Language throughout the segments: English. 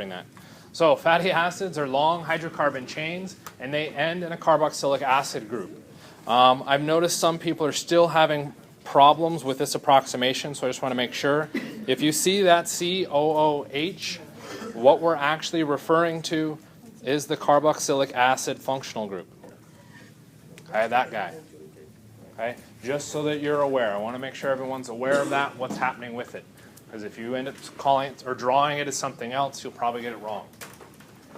recording that. So fatty acids are long hydrocarbon chains, and they end in a carboxylic acid group. I've noticed some people are still having problems with this approximation, so I just want to make sure. If you see that COOH, what we're actually referring to is the carboxylic acid functional group. Okay, that guy. Okay, just so that you're aware. I want to make sure everyone's aware of that, what's happening with it. Because if you end up calling it or drawing it as something else, you'll probably get it wrong.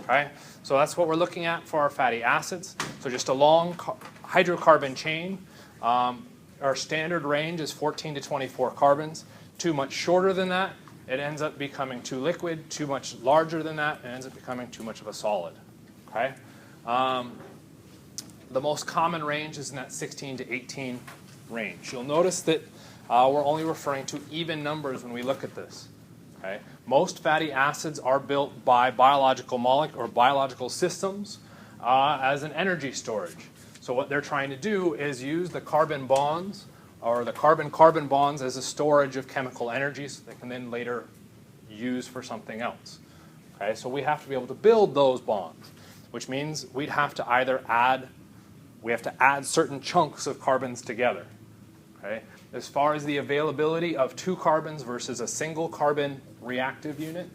Okay, so that's what we're looking at for our fatty acids. So just a long hydrocarbon chain. Our standard range is 14 to 24 carbons. Too much shorter than that, it ends up becoming too liquid. Too much larger than that, it ends up becoming too much of a solid. Okay. The most common range is in that 16 to 18 range. You'll notice that we're only referring to even numbers when we look at this. Okay? Most fatty acids are built by biological systems as an energy storage. So what they're trying to do is use the carbon bonds or the carbon-carbon bonds as a storage of chemical energies that can then later use for something else. Okay? So we have to be able to build those bonds, which means we'd have to either add certain chunks of carbons together. Okay? As far as the availability of 2 carbons versus a single carbon reactive unit,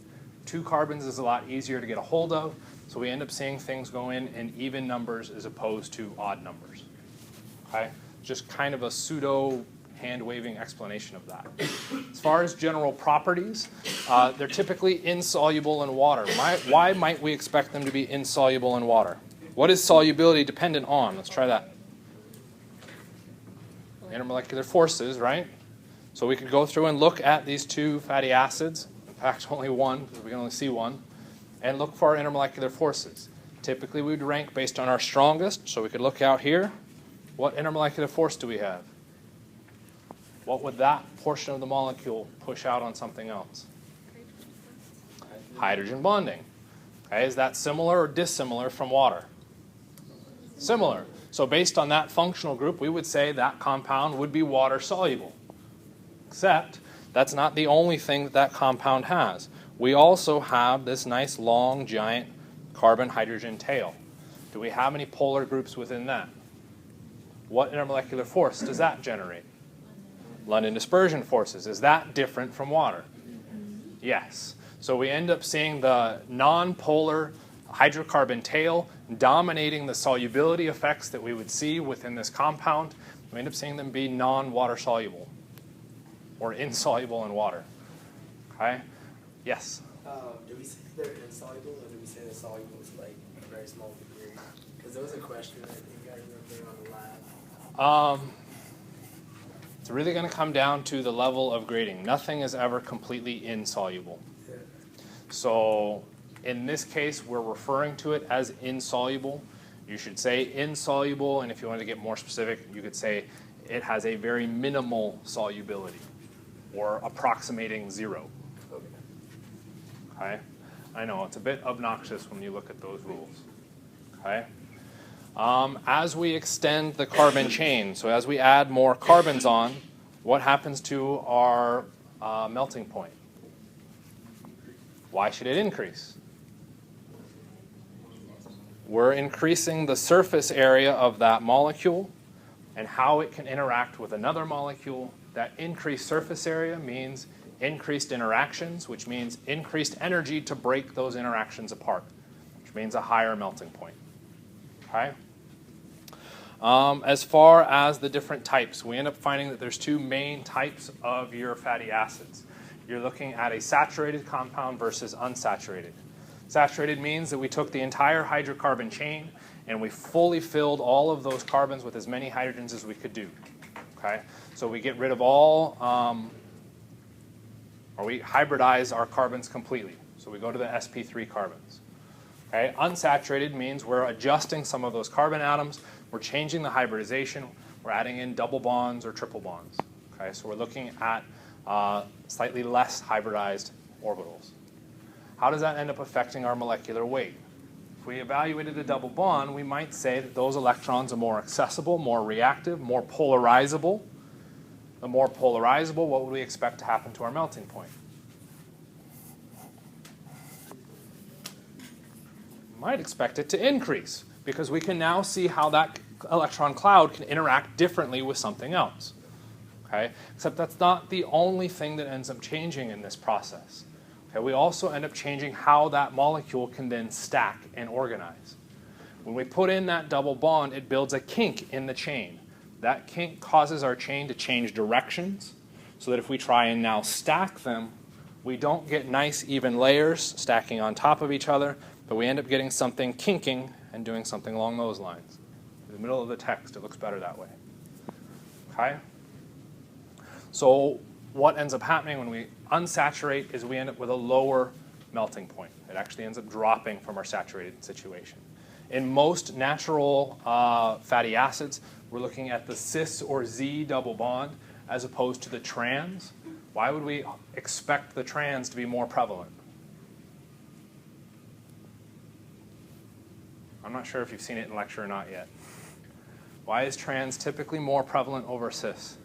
2 carbons is a lot easier to get a hold of, so we end up seeing things go in even numbers as opposed to odd numbers. Okay? Just kind of a pseudo hand-waving explanation of that. As far as general properties, they're typically insoluble in water. Why might we expect them to be insoluble in water? What is solubility dependent on? Let's try that. Intermolecular forces, right? So we could go through and look at these 2 fatty acids, in fact only one, because we can only see one, and look for our intermolecular forces. Typically we would rank based on our strongest, so we could look out here. What intermolecular force do we have? What would that portion of the molecule push out on something else? Hydrogen bonding. Okay, is that similar or dissimilar from water? Similar. So based on that functional group, we would say that compound would be water soluble. Except that's not the only thing that that compound has. We also have this nice long giant carbon-hydrogen tail. Do we have any polar groups within that? What intermolecular force does that generate? London dispersion forces. Is that different from water? Yes. So we end up seeing the non-polar hydrocarbon tail dominating the solubility effects that we would see within this compound. We end up seeing them be non-water soluble or insoluble in water. Okay? Yes? Do we say they're insoluble or do we say they're soluble to like a very small degree? Because there was a question I think I remember on the lab. It's really going to come down to the level of grading. Nothing is ever completely insoluble. Yeah. So in this case, we're referring to it as insoluble. You should say insoluble, and if you want to get more specific, you could say it has a very minimal solubility, or approximating 0. Okay? I know, it's a bit obnoxious when you look at those rules. Okay? As we extend the carbon chain, so as we add more carbons on, what happens to our melting point? Why should it increase? We're increasing the surface area of that molecule and how it can interact with another molecule. That increased surface area means increased interactions, which means increased energy to break those interactions apart, which means a higher melting point. Okay? As far as the different types, we end up finding that there's 2 main types of your fatty acids. You're looking at a saturated compound versus unsaturated. Saturated means that we took the entire hydrocarbon chain and we fully filled all of those carbons with as many hydrogens as we could do. Okay? So we get rid of all, or we hybridize our carbons completely. So we go to the sp3 carbons. Okay? Unsaturated means we're adjusting some of those carbon atoms. We're changing the hybridization. We're adding in double bonds or triple bonds. Okay? So we're looking at slightly less hybridized orbitals. How does that end up affecting our molecular weight? If we evaluated a double bond, we might say that those electrons are more accessible, more reactive, more polarizable. The more polarizable, what would we expect to happen to our melting point? might expect it to increase because we can now see how that electron cloud can interact differently with something else. Okay? Except that's not the only thing that ends up changing in this process. Okay? We also end up changing how that molecule can then stack and organize. When we put in that double bond, it builds a kink in the chain. That kink causes our chain to change directions so that if we try and now stack them, we don't get nice even layers stacking on top of each other, but we end up getting something kinking and doing something along those lines. In the middle of the text, it looks better that way. Okay? So what ends up happening when we unsaturate is we end up with a lower melting point. It actually ends up dropping from our saturated situation. In most natural fatty acids, we're looking at the cis or Z double bond as opposed to the trans. Why would we expect the trans to be more prevalent? I'm not sure if you've seen it in lecture or not yet. Why is trans typically more prevalent over cis?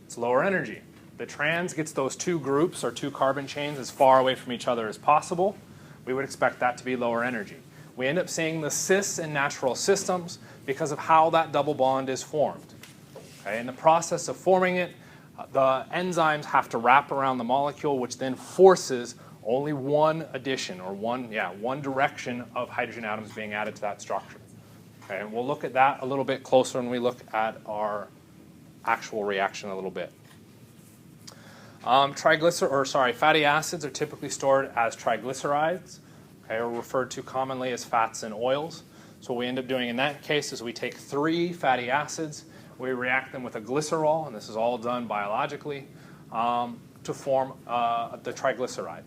It's lower energy. The trans gets those two groups or two carbon chains as far away from each other as possible. We would expect that to be lower energy. We end up seeing the cis in natural systems because of how that double bond is formed. Okay? In the process of forming it, the enzymes have to wrap around the molecule, which then forces only one addition or one direction of hydrogen atoms being added to that structure. Okay? And we'll look at that a little bit closer when we look at our actual reaction a little bit. Fatty acids are typically stored as triglycerides, okay, or referred to commonly as fats and oils. So what we end up doing in that case is we take 3 fatty acids, we react them with a glycerol, and this is all done biologically, to form the triglyceride.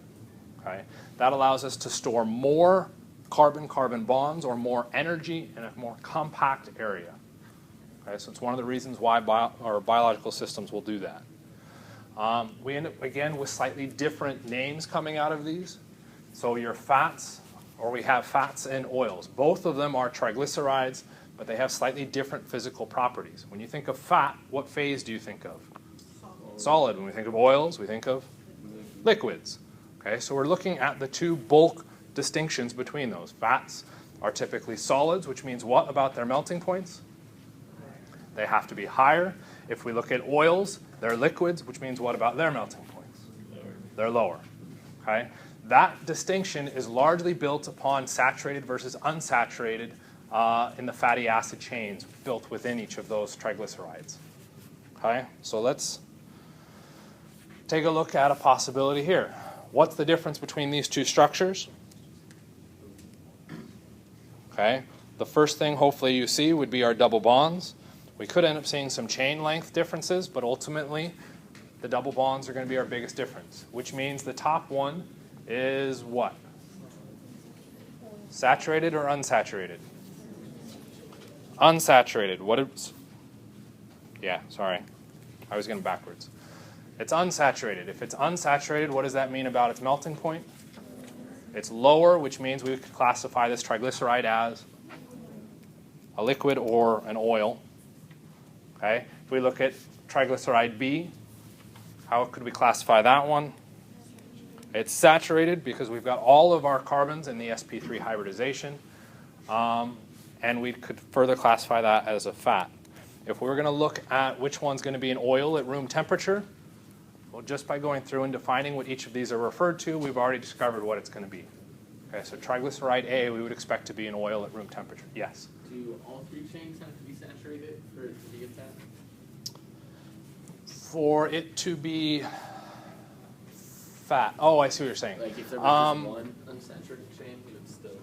Okay? That allows us to store more carbon-carbon bonds or more energy in a more compact area. Okay? So it's one of the reasons why biological systems will do that. We end up, again, with slightly different names coming out of these. So your fats, or we have fats and oils. Both of them are triglycerides, but they have slightly different physical properties. When you think of fat, what phase do you think of? Solid. When we think of oils, we think of liquids. Okay, so we're looking at the two bulk distinctions between those. Fats are typically solids, which means what about their melting points? They have to be higher. If we look at oils, they're liquids, which means what about their melting points? They're lower. Okay? That distinction is largely built upon saturated versus unsaturated in the fatty acid chains built within each of those triglycerides. Okay? So let's take a look at a possibility here. What's the difference between these two structures? Okay? The first thing hopefully you see would be our double bonds. We could end up seeing some chain length differences, but ultimately the double bonds are going to be our biggest difference, which means the top one is what? Saturated or unsaturated? Unsaturated. What is... Yeah, sorry. I was getting backwards. It's unsaturated. If it's unsaturated, what does that mean about its melting point? It's lower, which means we could classify this triglyceride as a liquid or an oil. Okay? If we look at triglyceride B, how could we classify that one? It's saturated because we've got all of our carbons in the sp3 hybridization, and we could further classify that as a fat. If we were going to look at which one's going to be an oil at room temperature, well, just by going through and defining what each of these are referred to, we've already discovered what it's going to be. Okay, so triglyceride A, we would expect to be an oil at room temperature. Yes? Do all 3 chains have to be saturated for it to be a fat? For it to be fat. Oh, I see what you're saying. Like if there was just one unsaturated chain, it would still...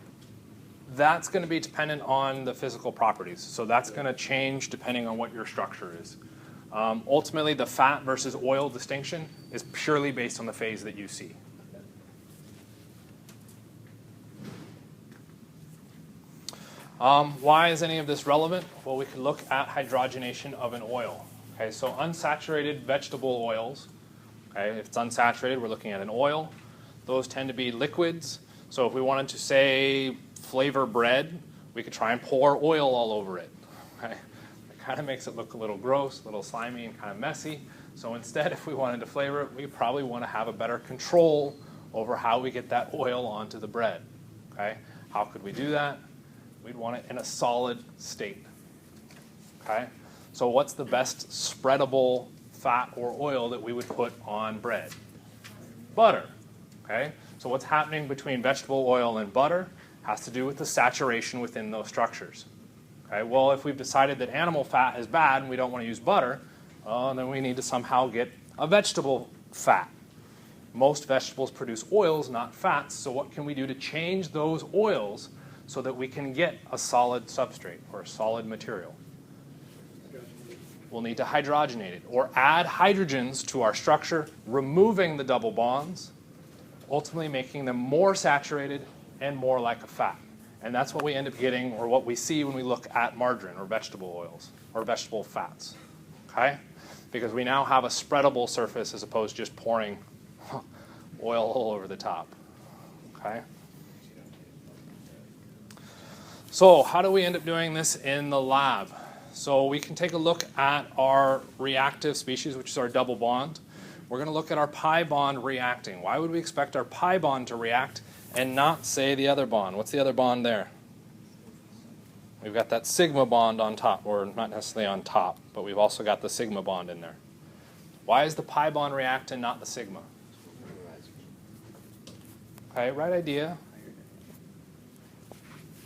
That's going to be dependent on the physical properties. So that's going to change depending on what your structure is. Ultimately, the fat versus oil distinction is purely based on the phase that you see. Why is any of this relevant? Well, we can look at hydrogenation of an oil. Okay, so unsaturated vegetable oils. Okay, if it's unsaturated, we're looking at an oil. Those tend to be liquids. So if we wanted to, say, flavor bread, we could try and pour oil all over it. Okay? It kind of makes it look a little gross, a little slimy, and kind of messy. So instead, if we wanted to flavor it, we probably want to have a better control over how we get that oil onto the bread. Okay? How could we do that? We'd want it in a solid state. Okay? So what's the best spreadable fat or oil that we would put on bread? Butter. Okay? So what's happening between vegetable oil and butter has to do with the saturation within those structures. Okay? Well, if we've decided that animal fat is bad and we don't want to use butter, then we need to somehow get a vegetable fat. Most vegetables produce oils, not fats, so what can we do to change those oils so that we can get a solid substrate or a solid material? We'll need to hydrogenate it or add hydrogens to our structure, removing the double bonds, ultimately making them more saturated and more like a fat. And that's what we end up getting, or what we see when we look at margarine or vegetable oils or vegetable fats. Okay? Because we now have a spreadable surface as opposed to just pouring oil all over the top. Okay? So how do we end up doing this in the lab? So we can take a look at our reactive species, which is our double bond. We're going to look at our pi bond reacting. Why would we expect our pi bond to react and not, say, the other bond? What's the other bond there? We've got that sigma bond on top, or not necessarily on top, but we've also got the sigma bond in there. Why is the pi bond react and not the sigma? Okay, right idea.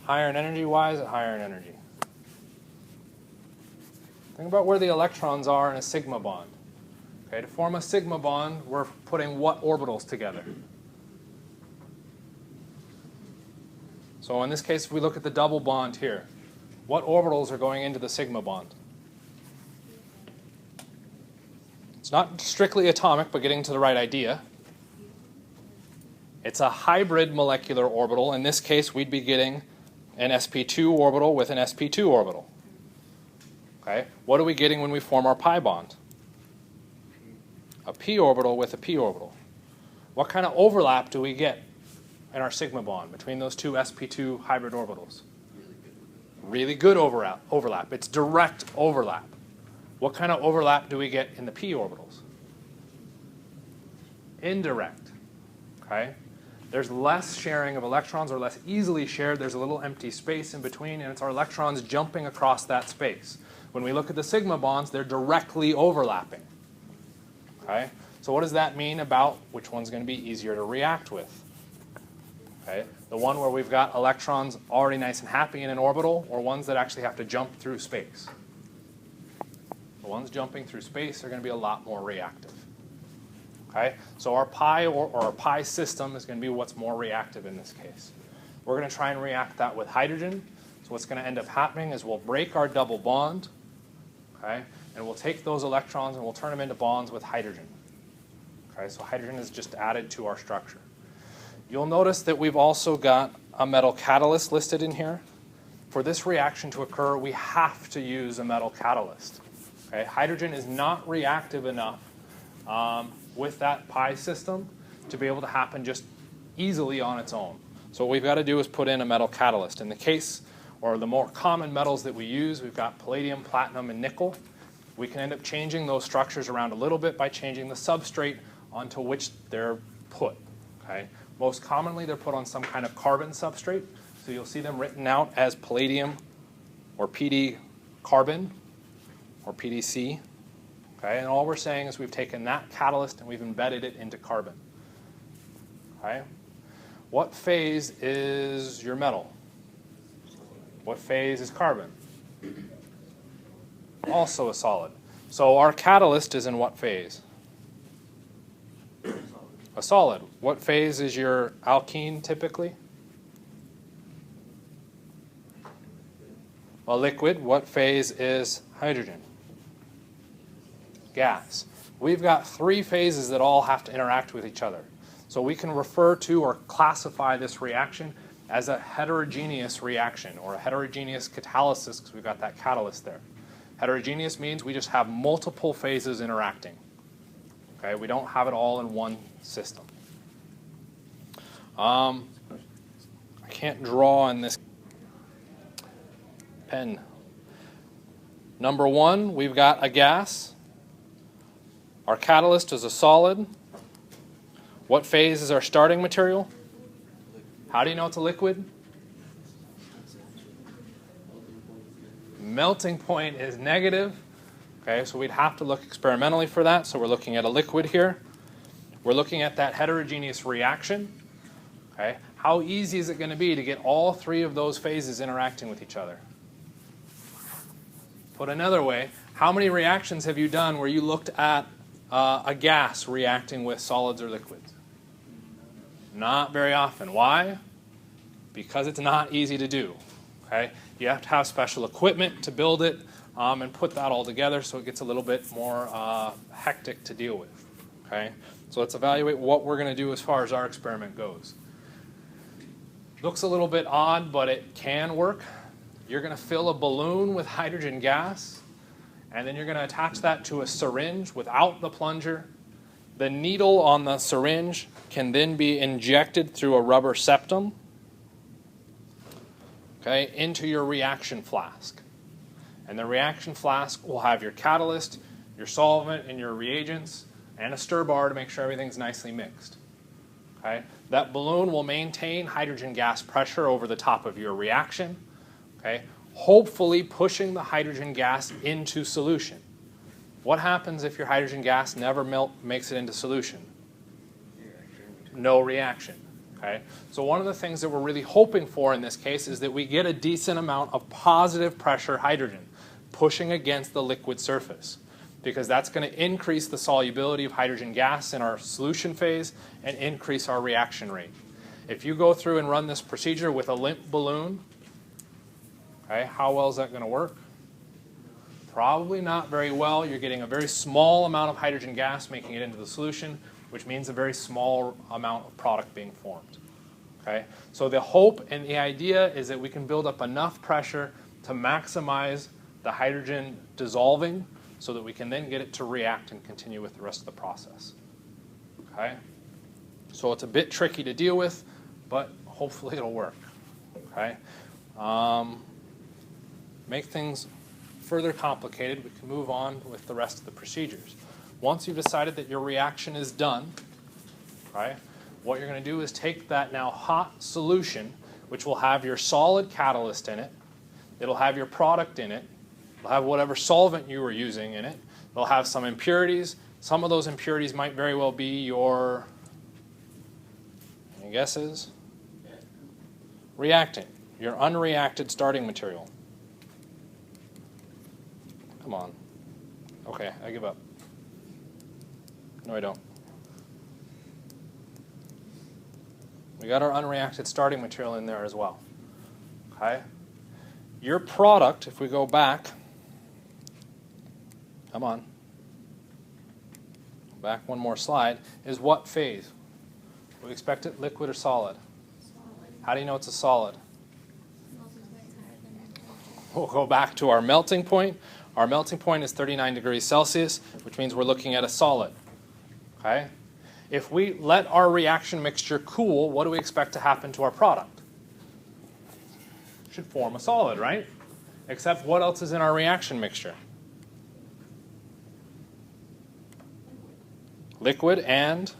Higher in energy. Why is it higher in energy? Think about where the electrons are in a sigma bond. Okay, to form a sigma bond, we're putting what orbitals together? So in this case, if we look at the double bond here, what orbitals are going into the sigma bond? It's not strictly atomic, but getting to the right idea. It's a hybrid molecular orbital. In this case, we'd be getting an sp2 orbital with an sp2 orbital. Okay? What are we getting when we form our pi bond? A p orbital with a p orbital. What kind of overlap do we get in our sigma bond between those two sp2 hybrid orbitals? Really good overlap. It's direct overlap. What kind of overlap do we get in the p orbitals? Indirect. Okay? There's less sharing of electrons, or less easily shared. There's a little empty space in between, and it's our electrons jumping across that space. When we look at the sigma bonds, they're directly overlapping. Okay? So what does that mean about which one's going to be easier to react with? Okay? The one where we've got electrons already nice and happy in an orbital, or ones that actually have to jump through space? The ones jumping through space are going to be a lot more reactive. Okay? So our pi or our pi system is going to be what's more reactive in this case. We're going to try and react that with hydrogen. So what's going to end up happening is we'll break our double bond, okay? And we'll take those electrons and we'll turn them into bonds with hydrogen. Okay? So hydrogen is just added to our structure. You'll notice that we've also got a metal catalyst listed in here. For this reaction to occur, we have to use a metal catalyst. Okay? Hydrogen is not reactive enough with that pi system to be able to happen just easily on its own. So what we've got to do is put in a metal catalyst. In the case, or the more common metals that we use, we've got palladium, platinum, and nickel. We can end up changing those structures around a little bit by changing the substrate onto which they're put. Okay? Most commonly, they're put on some kind of carbon substrate. So you'll see them written out as palladium or PD carbon or PDC. Okay? And all we're saying is we've taken that catalyst and we've embedded it into carbon. Okay? What phase is your metal? What phase is carbon? Also a solid. So our catalyst is in what phase? A solid. What phase is your alkene typically? A liquid. What phase is hydrogen? Gas. We've got three phases that all have to interact with each other. So we can refer to or classify this reaction as a heterogeneous reaction or a heterogeneous catalysis because we've got that catalyst there. Heterogeneous means we just have multiple phases interacting. Okay, we don't have it all in one system. I can't draw on this pen. Number one, we've got a gas. Our catalyst is a solid. What phase is our starting material? How do you know it's a liquid? Melting point is negative. Okay, so we'd have to look experimentally for that. So we're looking at a liquid here. We're looking at that heterogeneous reaction. Okay, how easy is it going to be to get all three of those phases interacting with each other? Put another way, how many reactions have you done where you looked at a gas reacting with solids or liquids? Not very often. Why? Because it's not easy to do. Okay, you have to have special equipment to build it and put that all together, so it gets a little bit more hectic to deal with. Okay, so let's evaluate what we're going to do as far as our experiment goes. Looks a little bit odd, but it can work. You're going to fill a balloon with hydrogen gas, and then you're going to attach that to a syringe without the plunger. The needle on the syringe can then be injected through a rubber septum, okay, into your reaction flask. And the reaction flask will have your catalyst, your solvent, and your reagents, and a stir bar to make sure everything's nicely mixed. Okay? That balloon will maintain hydrogen gas pressure over the top of your reaction, okay, hopefully pushing the hydrogen gas into solution. What happens if your hydrogen gas never makes it into solution? No reaction. Okay? So one of the things that we're really hoping for in this case is that we get a decent amount of positive pressure hydrogen pushing against the liquid surface, because that's going to increase the solubility of hydrogen gas in our solution phase and increase our reaction rate. If you go through and run this procedure with a limp balloon, okay, how well is that going to work? Probably not very well. You're getting a very small amount of hydrogen gas making it into the solution, which means a very small amount of product being formed. Okay? So the hope and the idea is that we can build up enough pressure to maximize the hydrogen dissolving so that we can then get it to react and continue with the rest of the process. Okay? So it's a bit tricky to deal with, but hopefully it'll work. Okay? Make things further complicated, we can move on with the rest of the procedures. Once you've decided that your reaction is done, right, what you're going to do is take that now hot solution, which will have your solid catalyst in it, it'll have your product in it, it'll have whatever solvent you were using in it, it'll have some impurities. Some of those impurities might very well be your, any guesses? Reactant, your unreacted starting material. Come on. Okay, I give up. No, I don't. We got our unreacted starting material in there as well. Okay? Your product, if we go back, come on, back one more slide, is what phase? We expect it liquid or solid? Solid. How do you know it's a solid? Melting point's higher than temperature. We'll go back to our melting point. Our melting point is 39 degrees Celsius, which means we're looking at a solid. Okay? If we let our reaction mixture cool, what do we expect to happen to our product? It should form a solid, right? Except what else is in our reaction mixture? Liquid and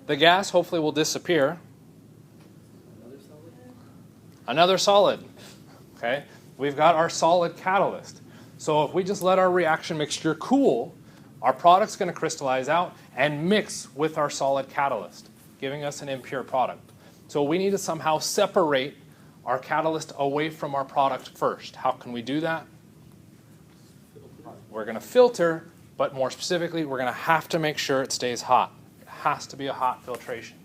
the gas hopefully will disappear. Another solid. Okay? We've got our solid catalyst. So if we just let our reaction mixture cool, our product's going to crystallize out and mix with our solid catalyst, giving us an impure product. So we need to somehow separate our catalyst away from our product first. How can we do that? We're going to filter, but more specifically, we're going to have to make sure it stays hot. It has to be a hot filtration.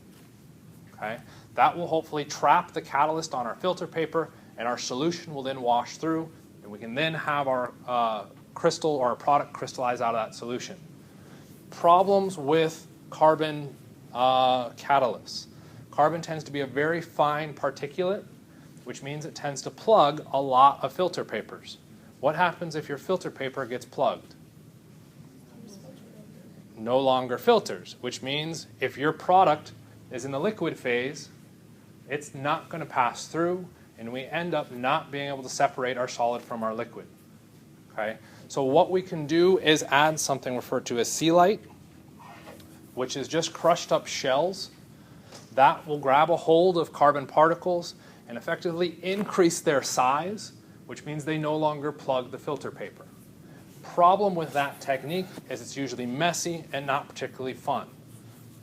Okay? That will hopefully trap the catalyst on our filter paper, and our solution will then wash through, and we can then have our crystal or our product crystallize out of that solution. Problems with carbon catalysts. Carbon tends to be a very fine particulate, which means it tends to plug a lot of filter papers. What happens if your filter paper gets plugged? No longer filters, which means if your product is in the liquid phase, it's not going to pass through, and we end up not being able to separate our solid from our liquid. Okay? So what we can do is add something referred to as sealite, which is just crushed up shells. that will grab a hold of carbon particles and effectively increase their size, which means they no longer plug the filter paper. Problem with that technique is it's usually messy and not particularly fun.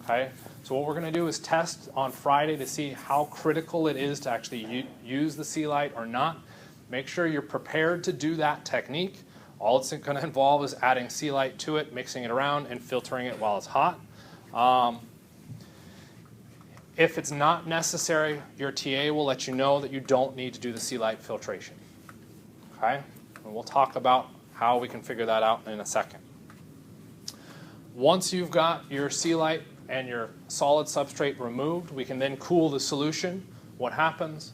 Okay? So what we're going to do is test on Friday to see how critical it is to actually use the sea light or not. Make sure you're prepared to do that technique. All it's going to involve is adding sea light to it, mixing it around, and filtering it while it's hot. If it's not necessary, your TA will let you know that you don't need to do the sea light filtration. Okay? And we'll talk about how we can figure that out in a second. Once you've got your sea light and your solid substrate removed, we can then cool the solution. What happens?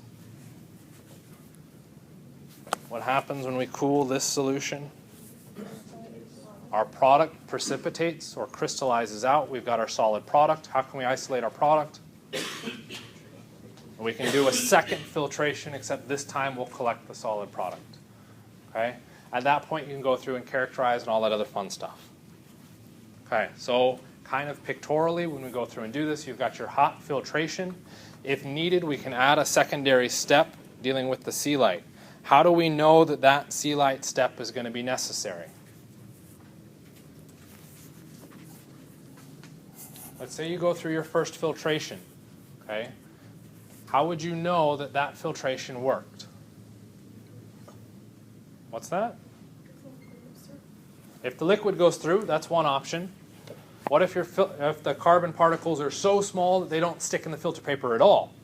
What happens when we cool this solution? Our product precipitates or crystallizes out. We've got our solid product. How can we isolate our product? We can do a second filtration, except this time we'll collect the solid product. Okay? At that point, you can go through and characterize and all that other fun stuff. Okay, so kind of pictorially, when we go through and do this, you've got your hot filtration. If needed, we can add a secondary step dealing with the sea light. How do we know that that sea light step is going to be necessary? Let's say you go through your first filtration. Okay? How would you know that that filtration worked? What's that? If the liquid goes through, that's one option. What if the carbon particles are so small that they don't stick in the filter paper at all?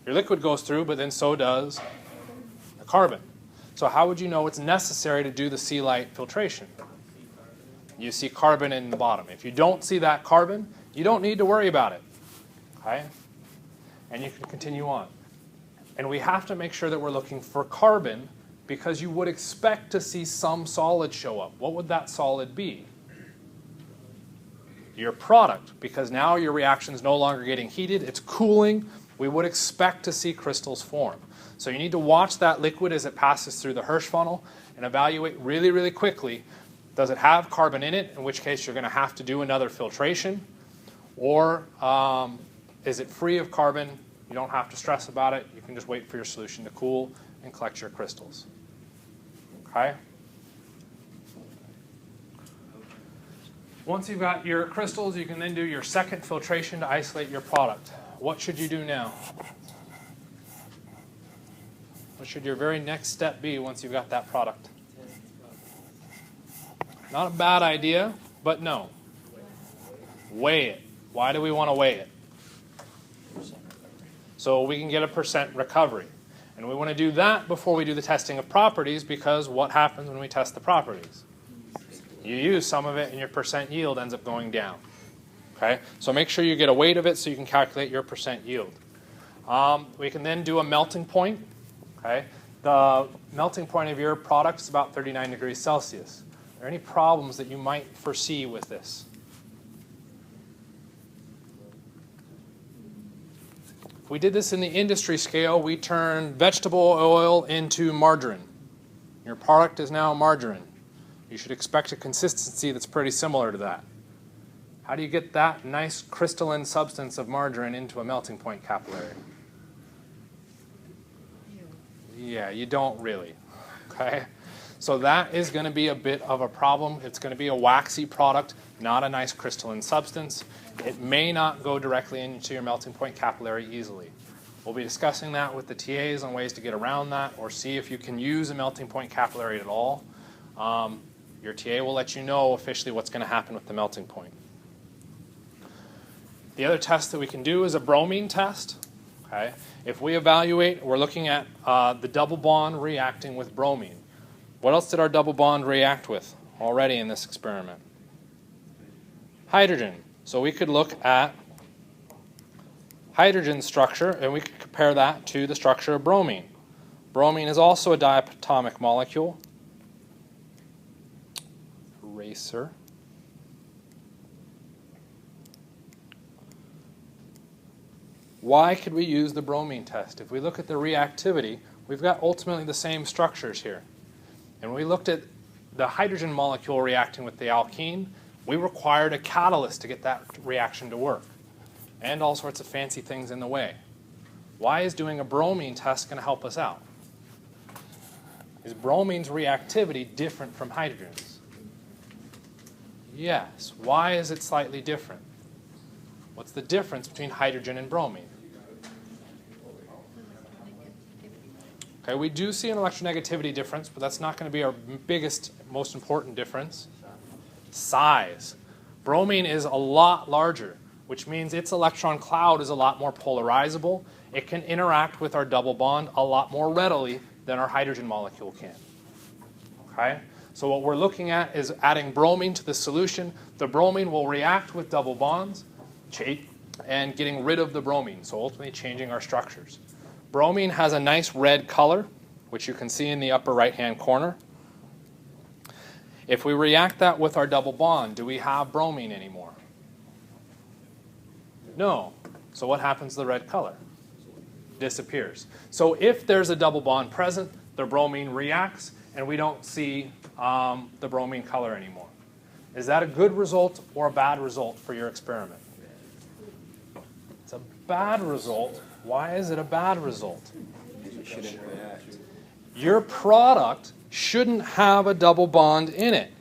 Your liquid goes through, but then so does the carbon. So how would you know it's necessary to do the sea light filtration? You see carbon in the bottom. If you don't see that carbon, you don't need to worry about it. Okay? And you can continue on. And we have to make sure that we're looking for carbon because you would expect to see some solid show up. What would that solid be? Your product, because now your reaction is no longer getting heated, it's cooling. We would expect to see crystals form. So you need to watch that liquid as it passes through the Hirsch funnel and evaluate really, really quickly, does it have carbon in it, in which case you're going to have to do another filtration, or is it free of carbon? You don't have to stress about it. You can just wait for your solution to cool and collect your crystals. Okay? Once you've got your crystals, you can then do your second filtration to isolate your product. What should you do now? What should your very next step be once you've got that product? Not a bad idea, but no. Weigh it. Why do we want to weigh it? So we can get a % recovery. And we want to do that before we do the testing of properties, because what happens when we test the properties? You use some of it and your % yield ends up going down. Okay? So make sure you get a weight of it so you can calculate your % yield. We can then do a melting point. Okay? The melting point of your product is about 39 degrees Celsius. Are there any problems that you might foresee with this? If we did this in the industry scale, we turn vegetable oil into margarine. Your product is now margarine. You should expect a consistency that's pretty similar to that. How do you get that nice crystalline substance of margarine into a melting point capillary? Yeah, you don't really. Okay? So that is going to be a bit of a problem. It's going to be a waxy product, not a nice crystalline substance. It may not go directly into your melting point capillary easily. We'll be discussing that with the TAs on ways to get around that or see if you can use a melting point capillary at all. Your TA will let you know officially what's going to happen with the melting point. The other test that we can do is a bromine test. Okay? If we evaluate, we're looking at the double bond reacting with bromine. What else did our double bond react with already in this experiment? Hydrogen. So we could look at hydrogen structure and we could compare that to the structure of bromine. Bromine is also a diatomic molecule. Eraser. Why could we use the bromine test? If we look at the reactivity, we've got ultimately the same structures here. And when we looked at the hydrogen molecule reacting with the alkene, we required a catalyst to get that reaction to work. and all sorts of fancy things in the way. Why is doing a bromine test going to help us out? Is bromine's reactivity different from hydrogen's? Yes. Why is it slightly different? What's the difference between hydrogen and bromine? Okay, we do see an electronegativity difference, but that's not going to be our biggest, most important difference. Size. Bromine is a lot larger, which means its electron cloud is a lot more polarizable. It can interact with our double bond a lot more readily than our hydrogen molecule can. Okay? So what we're looking at is adding bromine to the solution. The bromine will react with double bonds and getting rid of the bromine, so ultimately changing our structures. Bromine has a nice red color, which you can see in the upper right-hand corner. If we react that with our double bond, do we have bromine anymore? No. So what happens to the red color? Disappears. So if there's a double bond present, the bromine reacts, and we don't see the bromine color anymore. Is that a good result or a bad result for your experiment? It's a bad result. Why is it a bad result? It shouldn't react. Your product shouldn't have a double bond in it.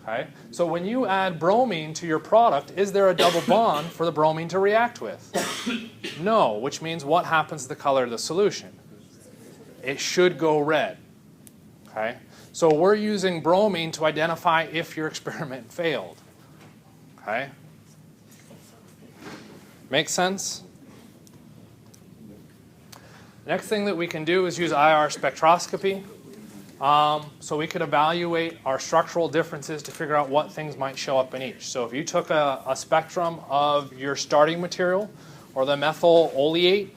Okay? So when you add bromine to your product, is there a double bond for the bromine to react with? No, which means what happens to the color of the solution? It should go red. Okay? So we're using bromine to identify if your experiment failed. Okay? Make sense? Next thing that we can do is use IR spectroscopy. So we could evaluate our structural differences to figure out what things might show up in each. So if you took a spectrum of your starting material or the methyl oleate,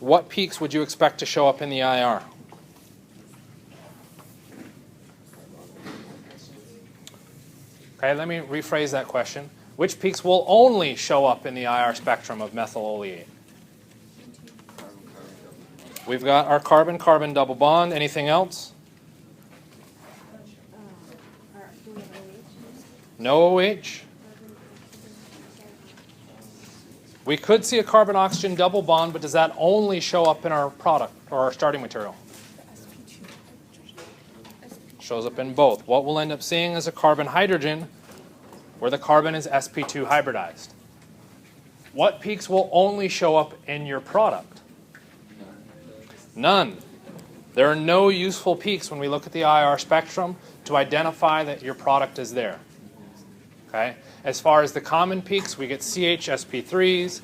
what peaks would you expect to show up in the IR? Okay, let me rephrase that question. Which peaks will only show up in the IR spectrum of methyl oleate? We've got our carbon-carbon double bond. Anything else? No OH? We could see a carbon-oxygen double bond, but does that only show up in our product or our starting material? Shows up in both. What we'll end up seeing is a carbon-hydrogen where the carbon is sp2 hybridized. What peaks will only show up in your product? None. There are no useful peaks when we look at the IR spectrum to identify that your product is there. Okay? As far as the common peaks, we get CH, sp3s,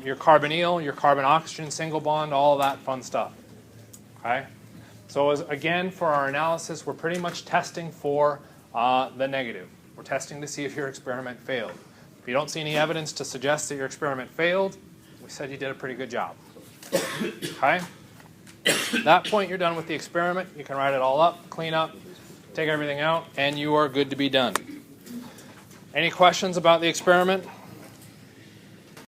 your carbonyl, your carbon-oxygen single bond, all of that fun stuff. Okay? So again, for our analysis, we're pretty much testing for the negative. We're testing to see if your experiment failed. If you don't see any evidence to suggest that your experiment failed, we said you did a pretty good job. Okay? At that point, you're done with the experiment. You can write it all up, clean up, take everything out, and you are good to be done. Any questions about the experiment?